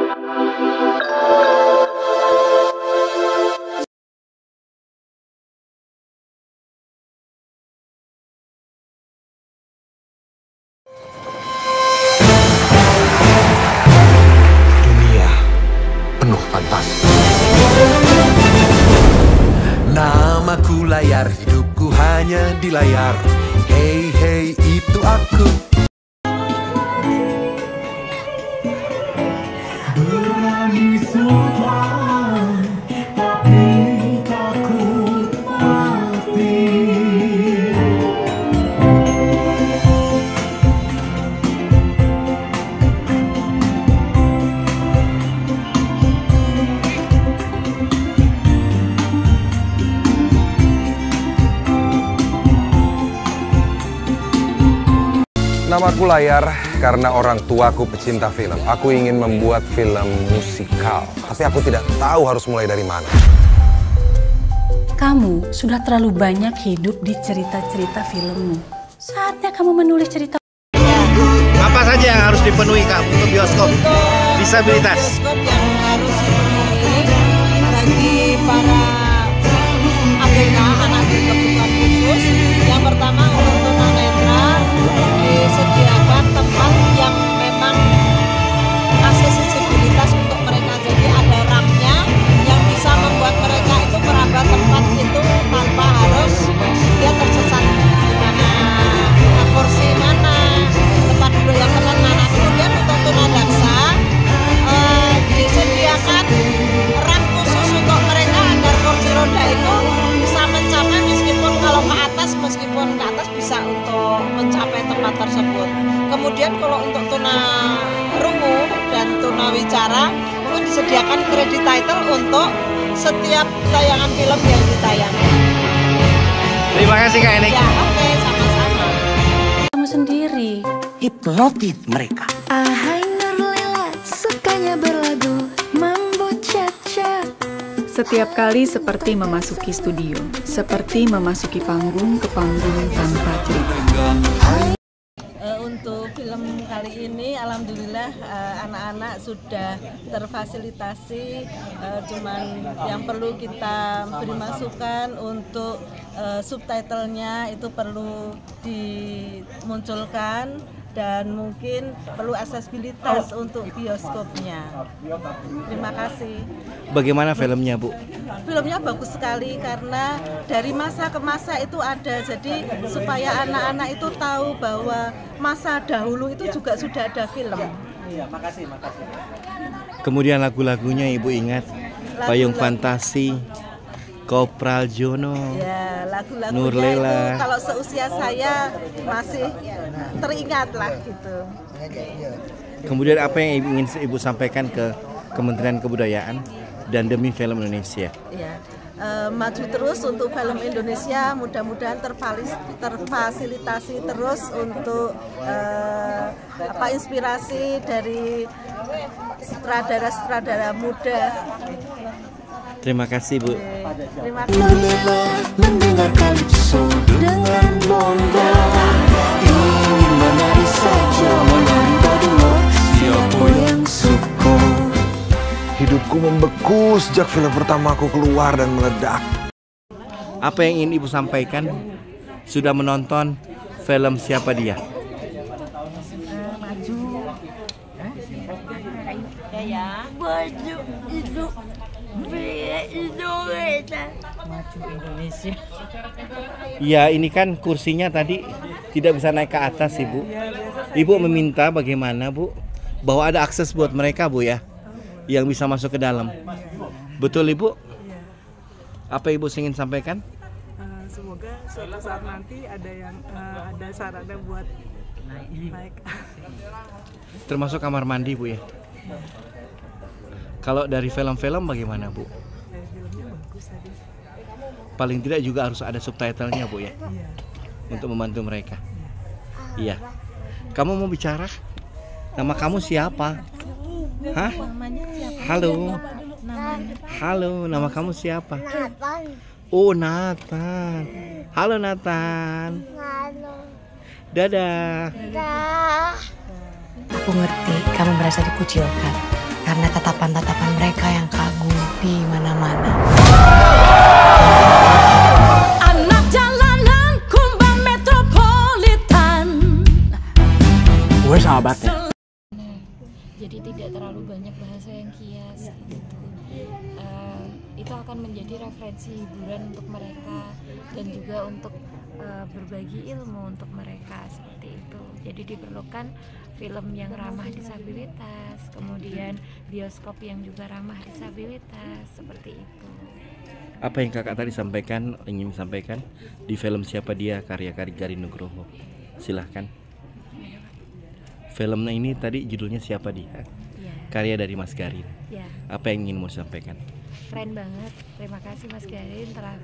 Dunia penuh fantasi. Namaku layar, hidupku hanya di layar. Hey hey, itu aku. Berani sumpah, tapi takut mati. Namaku layar karena orang tuaku pecinta film. Aku ingin membuat film musikal, tapi aku tidak tahu harus mulai dari mana. Kamu sudah terlalu banyak hidup di cerita-cerita filmmu. Saatnya kamu menulis cerita. Apa saja yang harus dipenuhi Kak untuk bioskop disabilitas? Bioskop yang harus dipenuhi bagi para ABK, anak berkebutuhan khusus. Yang pertama untuk tunanetra disediakan tempat yang memang aksesibilitas untuk mereka. Jadi ada rampnya yang bisa membuat mereka itu meraba tempat itu tanpa harus dia tersesat di mana kursi mana, tempat duduk yang tepat mana. Kemudian untuk tunadaksa disediakan ramp khusus untuk mereka agar kursi roda itu bisa mencapai meskipun kalau ke atas bisa untuk mencapai tempat tersebut. Kemudian kalau untuk tunarungu dan tunawicara itu disediakan kredit title untuk setiap tayangan film yang ditayangkan. Terima kasih Kak Enik. Ya, oke, sama-sama. Kamu sendiri. Hipnotis mereka. Ahai Nurlela, sukanya berlagu mambo cha-cha. Setiap kali seperti memasuki studio, seperti memasuki panggung ke panggung tanpa cerita. Untuk film kali ini, alhamdulillah anak-anak sudah terfasilitasi. Cuman yang perlu kita beri masukan untuk subtitlenya itu perlu dimunculkan. Dan mungkin perlu aksesibilitas untuk bioskopnya. Terima kasih. Bagaimana filmnya Bu? Filmnya bagus sekali karena dari masa ke masa itu ada. Jadi supaya anak-anak itu tahu bahwa masa dahulu itu juga sudah ada film. Iya, makasih. Kemudian lagu-lagunya Ibu ingat? Payung Fantasi, Kopral Jono, ya, lagu-lagunya Nurlela. itu kalau seusia saya masih teringat lah gitu. Kemudian apa yang ingin Ibu sampaikan ke Kementerian Kebudayaan dan demi film Indonesia? Ya, maju terus untuk film Indonesia, mudah-mudahan terfasilitasi terus untuk inspirasi dari sutradara-sutradara muda. Terima kasih Bu. Terima kasih. Nurlela mendengar kalipso dengan bongga. Ingin menari saja, menari berdua. Siapa yang suka? Hidupku membeku sejak film pertamaku keluar dan meledak. Apa yang ingin Ibu sampaikan? Sudah menonton film Siapa Dia? Maju. Ya. Maju itu. Maju Indonesia. Ya, ini kan kursinya tadi tidak bisa naik ke atas Ibu. Ibu meminta bagaimana Bu? Bahwa ada akses buat mereka Bu ya, yang bisa masuk ke dalam. Betul Ibu? Apa Ibu ingin sampaikan? Semoga suatu saat nanti ada sarana buat naik. Termasuk kamar mandi Bu ya. Kalau dari film-film bagaimana Bu? Filmnya bagus tadi. Paling tidak juga harus ada subtitlenya Bu ya, untuk membantu mereka. Iya. Kamu mau bicara? Nama kamu siapa? Hah? Halo. Halo, nama kamu siapa? Nathan. Oh, Nathan. Halo Nathan. Halo. Dadah. Dah. Aku ngerti kamu merasa dikucilkan karena tatapan-tatapan mereka yang kagum di mana-mana. Anak jalanan kumbang metropolitan. Gue sahabatnya. Jadi tidak terlalu banyak bahasa yang kias gitu. Itu akan menjadi referensi hiburan untuk mereka dan juga untuk berbagi ilmu untuk mereka seperti itu. Jadi diperlukan film yang ramah disabilitas, kemudian bioskop yang juga ramah disabilitas seperti itu. Apa yang kakak tadi ingin sampaikan di film Siapa Dia karya Garin Nugroho? Silahkan. Filmnya ini tadi judulnya Siapa Dia, karya dari Mas Garin. Apa yang ingin mau sampaikan? Keren banget, terima kasih Mas Garin telah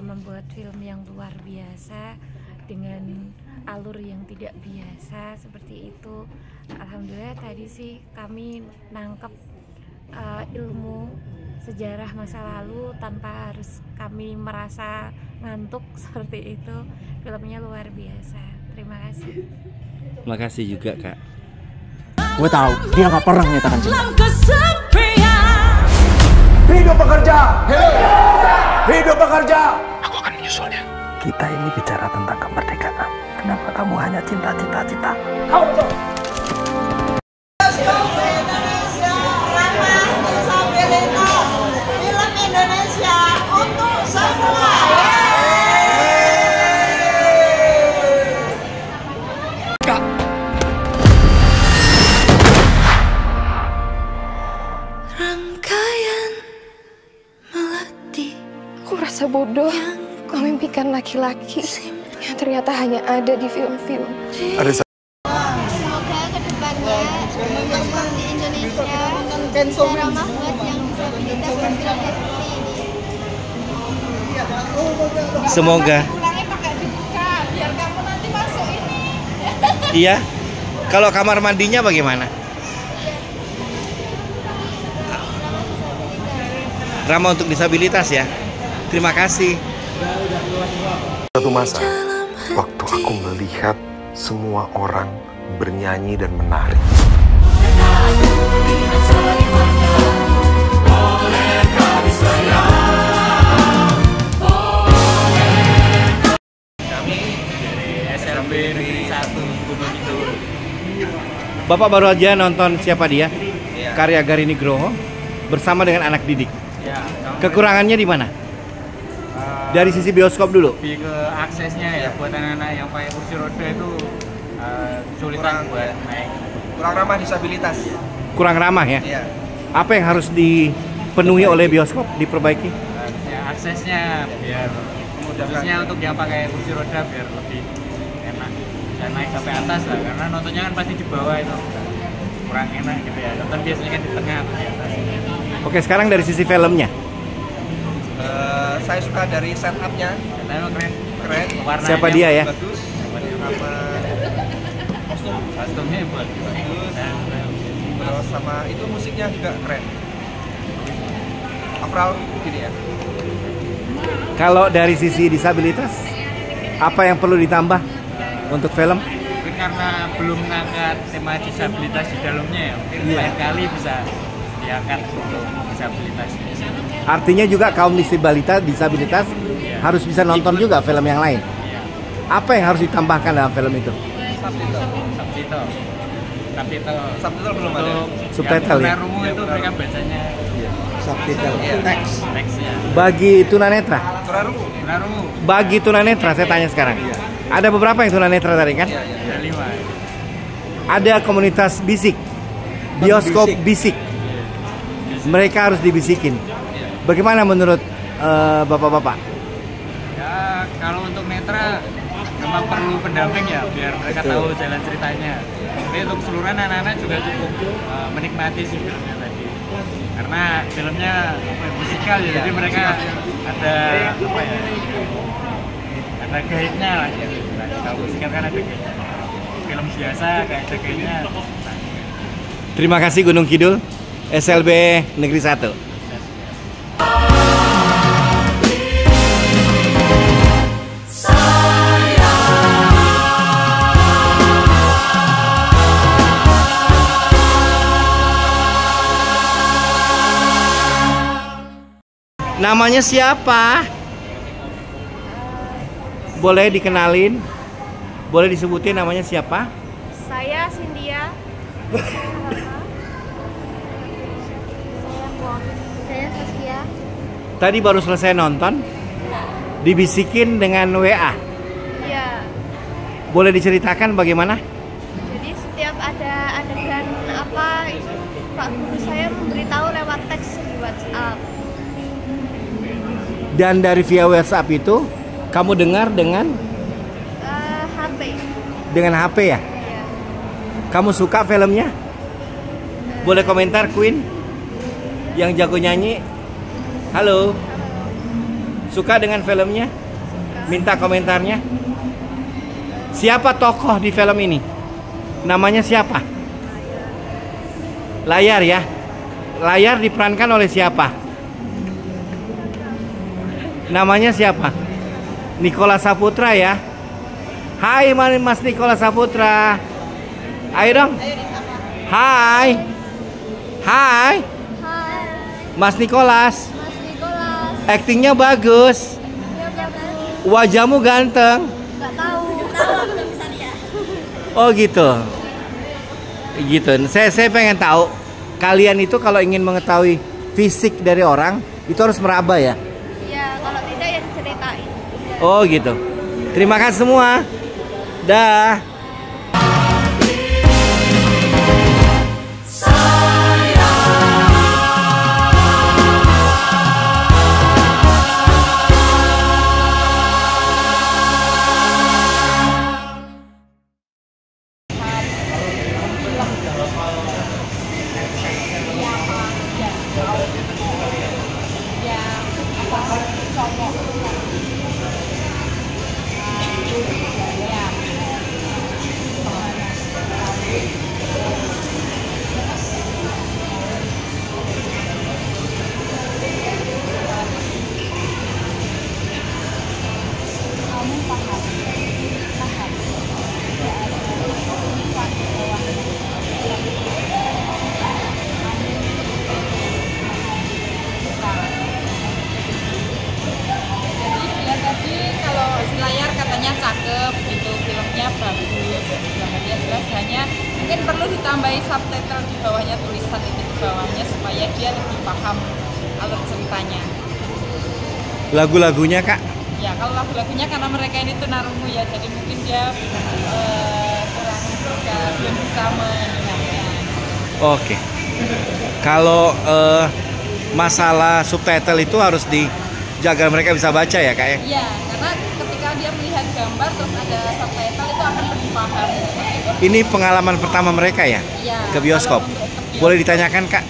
membuat film yang luar biasa dengan alur yang tidak biasa seperti itu. Alhamdulillah tadi sih kami nangkep ilmu sejarah masa lalu tanpa harus kami merasa ngantuk seperti itu. Filmnya luar biasa. Terima kasih. Terima kasih juga kak. Gue tahu dia gak pernah menyatakan cinta. Hidup pekerja! Hidup pekerja! Aku akan menyusulnya. Kita ini bicara tentang kemerdekaan. Kenapa kamu hanya cinta? Kau betul. Film Indonesia untuk semua. Rangkaian melati. Aku rasa bodoh memimpikan laki-laki yang ternyata hanya ada di film-film. Semoga kedepannya film di Indonesia bisa ramah buat yang disabilitas dan film seperti ini. Semoga. Pulangnya pakai dibuka biar kamu nanti masuk ini. Iya. Kalau kamar mandinya bagaimana? Ramah untuk disabilitas ya. Terima kasih. Suatu masa, waktu aku melihat semua orang bernyanyi dan menari. Kami dari SLB Negeri 1 Gunung Kidul. Bapak baru aja nonton Siapa Dia, karya Garin Nugroho bersama dengan anak didik. Kekurangannya di mana? Dari sisi bioskop dulu. Lebih ke aksesnya ya, buat anak-anak yang pakai kursi roda itu kesulitan buat naik. Kurang ramah disabilitas. Kurang ramah ya? Iya. Apa yang harus dipenuhi oleh bioskop, diperbaiki? Ya, aksesnya biar khususnya untuk yang pakai kursi roda biar lebih enak dan naik sampai atas lah, karena nontonnya kan pasti di bawah itu kurang enak gitu ya. Nonton biasanya kan di tengah atau di atas. Oke, sekarang dari sisi filmnya. Saya suka dari setupnya, keren. Warnanya Siapa Dia ya? Bagus. Sama kostumnya buat terus sama itu musiknya juga keren. Overall gini ya. Kalau dari sisi disabilitas, apa yang perlu ditambah untuk film? Mungkin karena belum ngangkat tema disabilitas di dalamnya ya, mungkin lain kali bisa diangkat untuk disabilitas. Artinya juga kaum disabilitas harus bisa nonton juga film yang lain. Apa yang harus ditambahkan dalam film itu? Subtitle belum ada. Subtitle ya. Rungu itu mereka bacanya Subtitle. teksnya. Bagi tunanetra. Tunarungu. Bagi tunanetra saya tanya sekarang. Ada beberapa yang tunanetra tadi kan? Ada 5. Ada komunitas bisik, bioskop bisik. Mereka harus dibisikin. Bagaimana menurut bapak-bapak? Ya kalau untuk netra memang perlu pendamping ya, biar mereka tahu jalan ceritanya. Tapi untuk keseluruhan anak-anak juga cukup menikmati sih filmnya tadi. Karena filmnya musikal ya, jadi mereka ada apa ya? Ada guide-nya lah ya. Kalau musikal kan ada guide-nya. Film biasa kayak ada guide-nya. Terima kasih Gunung Kidul, SLB Negeri 1. Namanya siapa? Boleh dikenalin? Boleh disebutin namanya siapa? Saya Cynthia. Saya Saskia. Tadi baru selesai nonton, dibisikin dengan WA. Iya. Boleh diceritakan bagaimana? Jadi setiap ada adegan apa, Pak Guru saya memberitahu lewat teks di WhatsApp. Dan dari via WhatsApp itu, kamu dengar dengan? HP. Dengan HP ya? Iya. Kamu suka filmnya? Boleh komentar Queen? Yang jago nyanyi? Halo? Suka dengan filmnya? Minta komentarnya. Siapa tokoh di film ini? Namanya siapa? Layar ya? Layar diperankan oleh siapa? Namanya siapa? Nikola Saputra ya? Hai Mas Nikola Saputra. Ayo dong. Hai. Hai. Mas Nikolas. Aktingnya bagus. Wajahmu ganteng. Nggak tahu bisa lihat. Oh gitu. Gitu. Saya pengen tahu, kalian itu kalau ingin mengetahui fisik dari orang itu harus meraba ya? Iya, kalau tidak ya diceritain. Oh gitu. Terima kasih semua. Dah. Cakep gitu, filmnya bagus banget ya, jelas, hanya mungkin perlu ditambahi subtitle di bawahnya, tulisan itu di bawahnya supaya dia lebih paham alur ceritanya. Lagu-lagunya Kak? Ya kalau lagu-lagunya karena mereka ini tunarungu ya, jadi mungkin dia belum bisa mendengarnya. Oke. Kalau masalah subtitle itu harus dijaga mereka bisa baca ya Kak ya? Iya, karena ketika dia melihat gambar terus ada subtitle itu akan lebih paham. Ini pengalaman pertama mereka ya? Iya. Ke bioskop? Boleh ditanyakan Kak?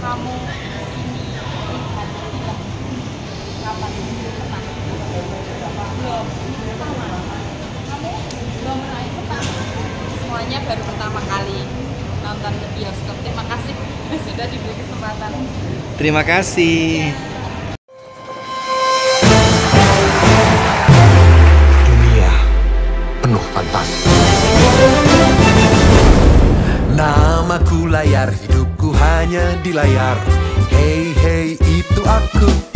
Kamu semuanya baru pertama kali nonton ke bioskop. Terima kasih sudah diberi kesempatan. Terima kasih. Dunia penuh fantasi. Namaku layar, hidupku hanya di layar. Hey hey itu aku.